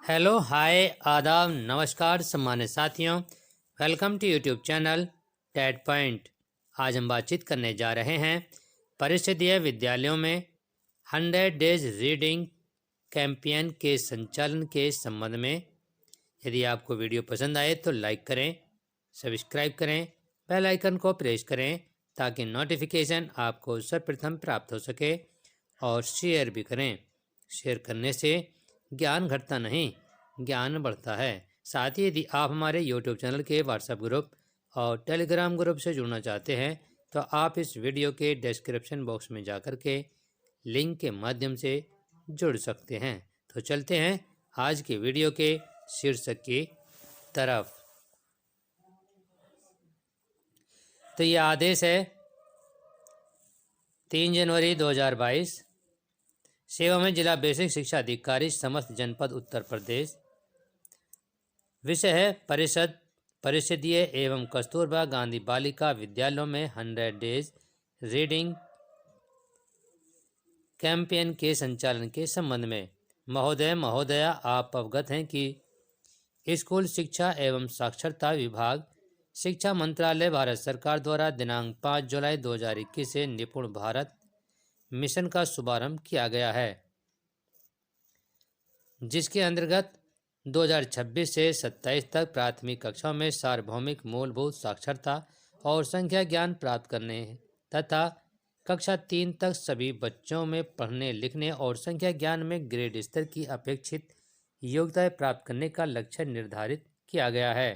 Hello hi आदाब नमस्कार सम्मानित साथियों। Welcome to YouTube channel Ted Point. आज हम बातचीत करने जा रहे हैं परिषदीय विद्यालयों में 100 डेज रीडिंग कैंपेन के संचालन के संबंध में। यदि आपको वीडियो पसंद आए तो लाइक करें, सब्सक्राइब करें, बेल आइकन को प्रेस करें ताकि नोटिफिकेशन आपको सर्वप्रथम प्राप्त हो सके, और शेयर भी करें। शेयर करने से ज्ञान घटता नहीं, ज्ञान बढ़ता है। साथ ही यदि आप हमारे YouTube चैनल के व्हाट्सएप ग्रुप और टेलीग्राम ग्रुप से जुड़ना चाहते हैं तो आप इस वीडियो के डिस्क्रिप्शन बॉक्स में जाकर के लिंक के माध्यम से जुड़ सकते हैं। तो चलते हैं आज के वीडियो के शीर्षक की तरफ। तो यह आदेश है 3 जनवरी 2022। सेवा में जिला बेसिक शिक्षा अधिकारी समस्त जनपद उत्तर प्रदेश। विषय है परिषदीय एवं कस्तूरबा गांधी बालिका विद्यालयों में 100 डेज रीडिंग कैंपेन के संचालन के संबंध में। महोदय महोदया, आप अवगत हैं कि स्कूल शिक्षा एवं साक्षरता विभाग, शिक्षा मंत्रालय, भारत सरकार द्वारा दिनांक 5 जुलाई 2021 से निपुण भारत मिशन का शुभारंभ किया गया है, जिसके अंतर्गत 2026 से 27 तक प्राथमिक कक्षाओं में सार्वभौमिक मूलभूत साक्षरता और संख्या ज्ञान प्राप्त करने तथा कक्षा 3 तक सभी बच्चों में पढ़ने लिखने और संख्या ज्ञान में ग्रेड स्तर की अपेक्षित योग्यता प्राप्त करने का लक्ष्य निर्धारित किया गया है।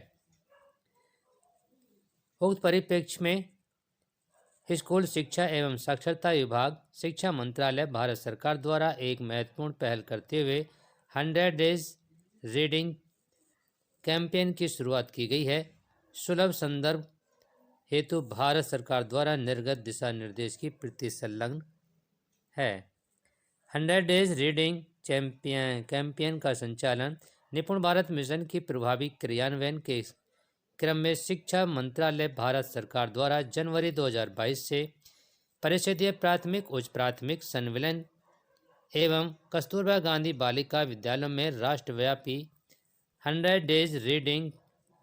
उक्त परिप्रेक्ष्य में स्कूल शिक्षा एवं साक्षरता विभाग, शिक्षा मंत्रालय, भारत सरकार द्वारा एक महत्वपूर्ण पहल करते हुए 100 डेज रीडिंग कैंपेन की शुरुआत की गई है। सुलभ संदर्भ हेतु भारत सरकार द्वारा निर्गत दिशा निर्देश की प्रति संलग्न है। 100 डेज रीडिंग कैंपेन का संचालन निपुण भारत मिशन की प्रभावी क्रियान्वयन के क्रम में शिक्षा मंत्रालय, भारत सरकार द्वारा जनवरी 2022 से परिषदीय प्राथमिक, उच्च प्राथमिक, संविलियन एवं कस्तूरबा गांधी बालिका विद्यालयों में राष्ट्रव्यापी 100 डेज रीडिंग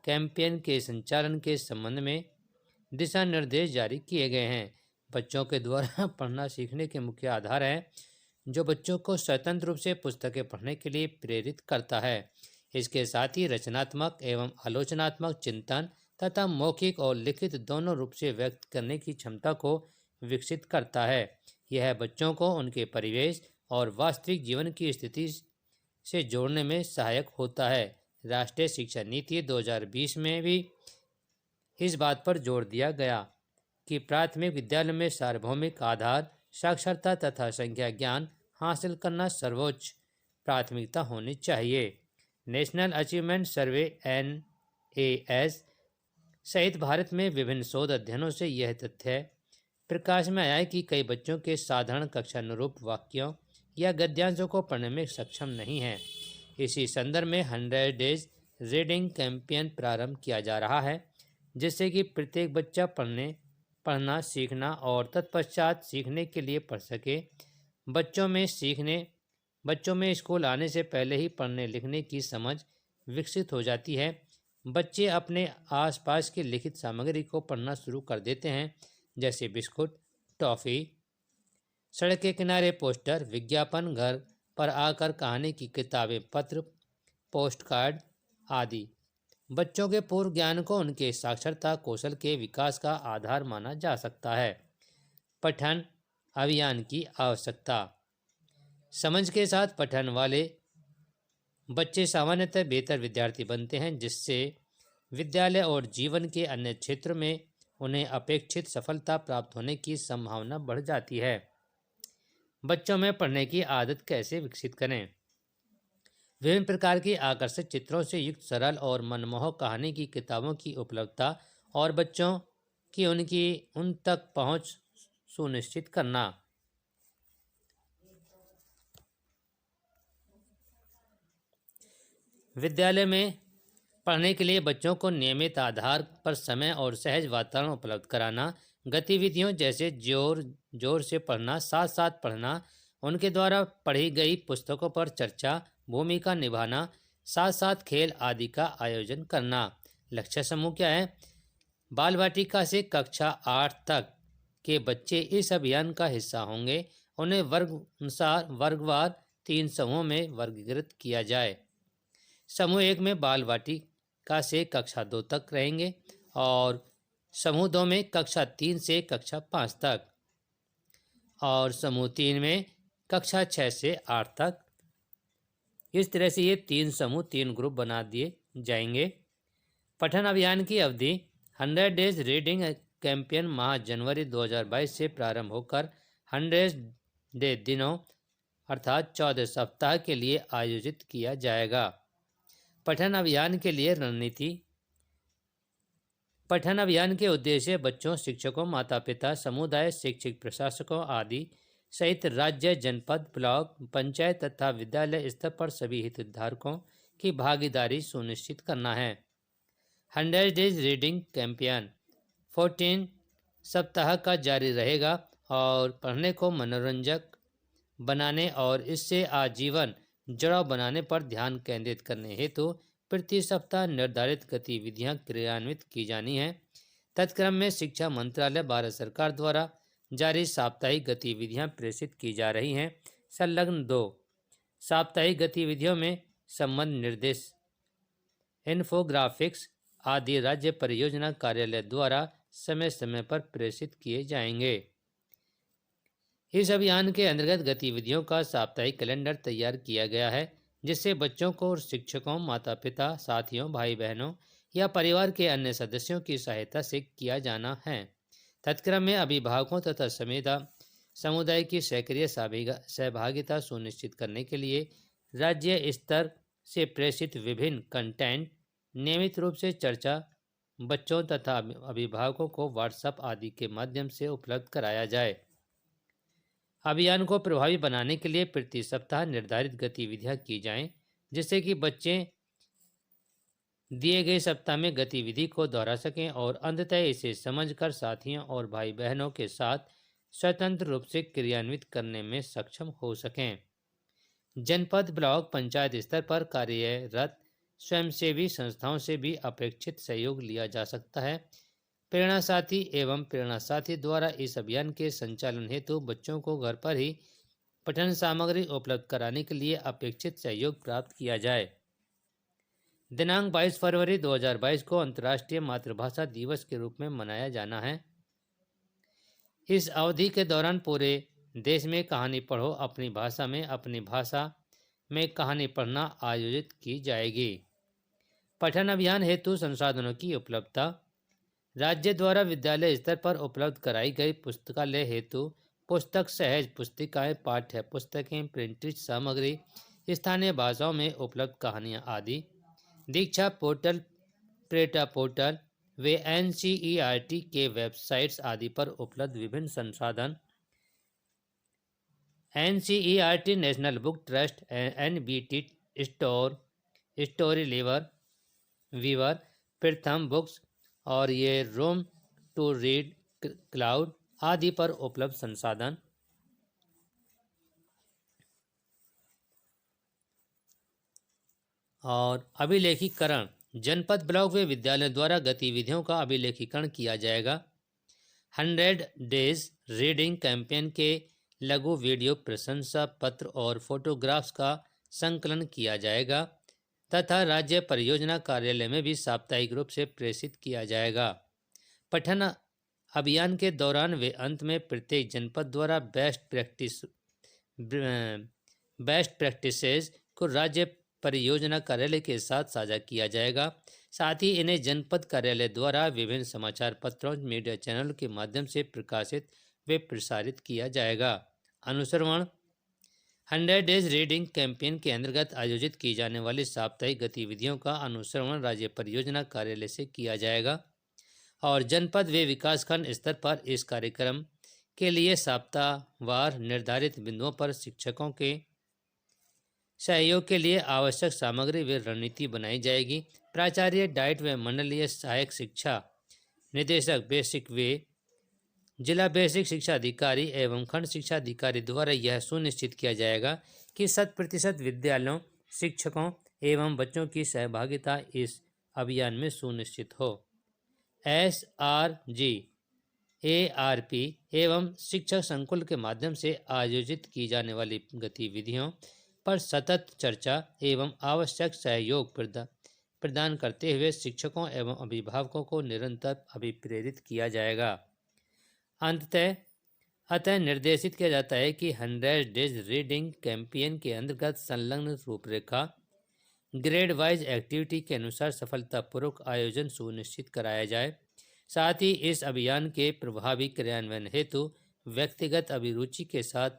कैंपेन के संचालन के संबंध में दिशा निर्देश जारी किए गए हैं। बच्चों के द्वारा पढ़ना सीखने के मुख्य आधार हैं, जो बच्चों को स्वतंत्र रूप से पुस्तकें पढ़ने के लिए प्रेरित करता है। इसके साथ ही रचनात्मक एवं आलोचनात्मक चिंतन तथा मौखिक और लिखित दोनों रूप से व्यक्त करने की क्षमता को विकसित करता है। यह बच्चों को उनके परिवेश और वास्तविक जीवन की स्थिति से जोड़ने में सहायक होता है। राष्ट्रीय शिक्षा नीति 2020 में भी इस बात पर जोर दिया गया कि प्राथमिक विद्यालय में सार्वभौमिक आधार साक्षरता तथा संख्या ज्ञान हासिल करना सर्वोच्च प्राथमिकता होनी चाहिए। नेशनल अचीवमेंट सर्वे NAS सहित भारत में विभिन्न शोध अध्ययनों से यह तथ्य प्रकाश में आया है कि कई बच्चों के साधारण कक्षानुरूप वाक्यों या गद्यांशों को पढ़ने में सक्षम नहीं हैं। इसी संदर्भ में 100 डेज रीडिंग कैंपेन प्रारंभ किया जा रहा है, जिससे कि प्रत्येक बच्चा पढ़ना सीखना और तत्पश्चात सीखने के लिए पढ़ सके। बच्चों में स्कूल आने से पहले ही पढ़ने लिखने की समझ विकसित हो जाती है। बच्चे अपने आसपास की लिखित सामग्री को पढ़ना शुरू कर देते हैं, जैसे बिस्कुट, टॉफ़ी, सड़क के किनारे पोस्टर, विज्ञापन, घर पर आकर कहानी की किताबें, पत्र, पोस्ट कार्ड आदि। बच्चों के पूर्व ज्ञान को उनके साक्षरता कौशल के विकास का आधार माना जा सकता है। पठन अभियान की आवश्यकता। समझ के साथ पठन वाले बच्चे सामान्यतः बेहतर विद्यार्थी बनते हैं, जिससे विद्यालय और जीवन के अन्य क्षेत्रों में उन्हें अपेक्षित सफलता प्राप्त होने की संभावना बढ़ जाती है। बच्चों में पढ़ने की आदत कैसे विकसित करें? विभिन्न प्रकार की आकर्षक चित्रों से युक्त सरल और मनमोहक कहानी की किताबों की उपलब्धता और बच्चों की उन तक पहुंच सुनिश्चित करना। विद्यालय में पढ़ने के लिए बच्चों को नियमित आधार पर समय और सहज वातावरण उपलब्ध कराना। गतिविधियों जैसे जोर से पढ़ना, साथ साथ पढ़ना, उनके द्वारा पढ़ी गई पुस्तकों पर चर्चा, भूमिका निभाना, साथ साथ खेल आदि का आयोजन करना। लक्ष्य समूह क्या है? बाल वाटिका से कक्षा 8 तक के बच्चे इस अभियान का हिस्सा होंगे। उन्हें वर्गवार 3 समूहों में वर्गीकृत किया जाए। समूह 1 में बाल वाटिका से कक्षा 2 तक रहेंगे और समूह 2 में कक्षा 3 से कक्षा 5 तक और समूह 3 में कक्षा 6 से 8 तक। इस तरह से ये 3 समूह 3 ग्रुप बना दिए जाएंगे। पठन अभियान की अवधि 100 डेज रीडिंग कैंपेन माह जनवरी 2022 से प्रारंभ होकर 100 डे दिनों अर्थात 14 सप्ताह के लिए आयोजित किया जाएगा। पठन अभियान के लिए रणनीति। पठन अभियान के उद्देश्य बच्चों, शिक्षकों, माता पिता, समुदाय, शैक्षिक प्रशासकों आदि सहित राज्य, जनपद, ब्लॉक, पंचायत तथा विद्यालय स्तर पर सभी हितधारकों की भागीदारी सुनिश्चित करना है। 100 डेज रीडिंग कैंपेन 14 सप्ताह का जारी रहेगा और पढ़ने को मनोरंजक बनाने और इससे आजीवन जुड़ाव बनाने पर ध्यान केंद्रित करने हेतु प्रति सप्ताह निर्धारित गतिविधियां क्रियान्वित की जानी है। तत्क्रम में शिक्षा मंत्रालय भारत सरकार द्वारा जारी साप्ताहिक गतिविधियां प्रेषित की जा रही हैं। संलग्न 2 साप्ताहिक गतिविधियों में संबंध निर्देश, इन्फोग्राफिक्स आदि राज्य परियोजना कार्यालय द्वारा समय समय पर प्रेषित किए जाएंगे। इस अभियान के अंतर्गत गतिविधियों का साप्ताहिक कैलेंडर तैयार किया गया है, जिससे बच्चों को और शिक्षकों, माता पिता, साथियों, भाई बहनों या परिवार के अन्य सदस्यों की सहायता से किया जाना है। तत्क्रम में अभिभावकों तथा समुदाय की सक्रिय सहभागिता सुनिश्चित करने के लिए राज्य स्तर से प्रेषित विभिन्न कंटेंट नियमित रूप से चर्चा बच्चों तथा अभिभावकों को व्हाट्सएप आदि के माध्यम से उपलब्ध कराया जाए। अभियान को प्रभावी बनाने के लिए प्रति सप्ताह निर्धारित गतिविधियां की जाएं, जिससे कि बच्चे दिए गए सप्ताह में गतिविधि को दोहरा सकें और अंततः इसे समझकर साथियों और भाई बहनों के साथ स्वतंत्र रूप से क्रियान्वित करने में सक्षम हो सकें। जनपद, ब्लॉक, पंचायत स्तर पर कार्यरत स्वयंसेवी संस्थाओं से भी अपेक्षित सहयोग लिया जा सकता है। प्रेरणा साथी एवं प्रेरणा साथी द्वारा इस अभियान के संचालन हेतु बच्चों को घर पर ही पठन सामग्री उपलब्ध कराने के लिए अपेक्षित सहयोग प्राप्त किया जाए। दिनांक 22 फरवरी 2022 को अंतर्राष्ट्रीय मातृभाषा दिवस के रूप में मनाया जाना है। इस अवधि के दौरान पूरे देश में कहानी पढ़ो अपनी भाषा में कहानी पढ़ना आयोजित की जाएगी। पठन अभियान हेतु संसाधनों की उपलब्धता। राज्य द्वारा विद्यालय स्तर पर उपलब्ध कराई गई पुस्तकालय हेतु पुस्तक सहज पुस्तिकाएं, पाठ्य पुस्तकें, प्रिंटेड सामग्री, स्थानीय भाषाओं में उपलब्ध कहानियां आदि। दीक्षा पोर्टल, प्रेटा पोर्टल वे NCERT के वेबसाइट्स आदि पर उपलब्ध विभिन्न संसाधन। NCERT national book trust, NBT store, story weaver, Pratham books और ये रूम टू रीड क्लाउड आदि पर उपलब्ध संसाधन। और अभिलेखीकरण। जनपद, ब्लॉक व विद्यालय द्वारा गतिविधियों का अभिलेखीकरण किया जाएगा। 100 डेज रीडिंग कैंपेन के लघु वीडियो प्रशंसा पत्र और फोटोग्राफ्स का संकलन किया जाएगा तथा राज्य परियोजना कार्यालय में भी साप्ताहिक रूप से प्रेषित किया जाएगा। पठन अभियान के दौरान वे अंत में प्रत्येक जनपद द्वारा बेस्ट प्रैक्टिसेस को राज्य परियोजना कार्यालय के साथ साझा किया जाएगा। साथ ही इन्हें जनपद कार्यालय द्वारा विभिन्न समाचार पत्रों, मीडिया चैनलों के माध्यम से प्रकाशित व प्रसारित किया जाएगा। अनुश्रवण। 100 डेज रीडिंग कैंपेन के अंतर्गत आयोजित की जाने वाली साप्ताहिक गतिविधियों का अनुश्रवण राज्य परियोजना कार्यालय से किया जाएगा और जनपद व विकासखंड स्तर पर इस कार्यक्रम के लिए सप्ताहवार निर्धारित बिंदुओं पर शिक्षकों के सहयोग के लिए आवश्यक सामग्री व रणनीति बनाई जाएगी। प्राचार्य, डाइट व मंडलीय सहायक शिक्षा निदेशक बेसिक वे जिला बेसिक शिक्षा अधिकारी एवं खंड शिक्षा अधिकारी द्वारा यह सुनिश्चित किया जाएगा कि 100% विद्यालयों, शिक्षकों एवं बच्चों की सहभागिता इस अभियान में सुनिश्चित हो। SRG, ARP एवं शिक्षक संकुल के माध्यम से आयोजित की जाने वाली गतिविधियों पर सतत चर्चा एवं आवश्यक सहयोग प्रदान करते हुए शिक्षकों एवं अभिभावकों को निरंतर अभिप्रेरित किया जाएगा। अतः निर्देशित किया जाता है कि 100 डेज रीडिंग कैंपेन के अंतर्गत संलग्न रूपरेखा ग्रेड वाइज एक्टिविटी के अनुसार सफलतापूर्वक आयोजन सुनिश्चित कराया जाए। साथ ही इस अभियान के प्रभावी क्रियान्वयन हेतु व्यक्तिगत अभिरुचि के साथ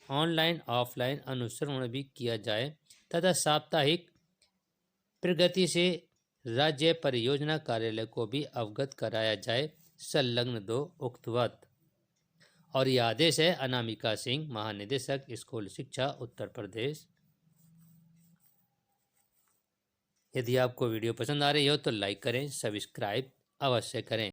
ऑनलाइन ऑफलाइन अनुश्रवण भी किया जाए तथा साप्ताहिक प्रगति से राज्य परियोजना कार्यालय को भी अवगत कराया जाए। संलग्न 2 उक्तवत। और यह आदेश है अनामिका सिंह, महानिदेशक स्कूल शिक्षा उत्तर प्रदेश। यदि आपको वीडियो पसंद आ रही हो तो लाइक करें, सब्सक्राइब अवश्य करें।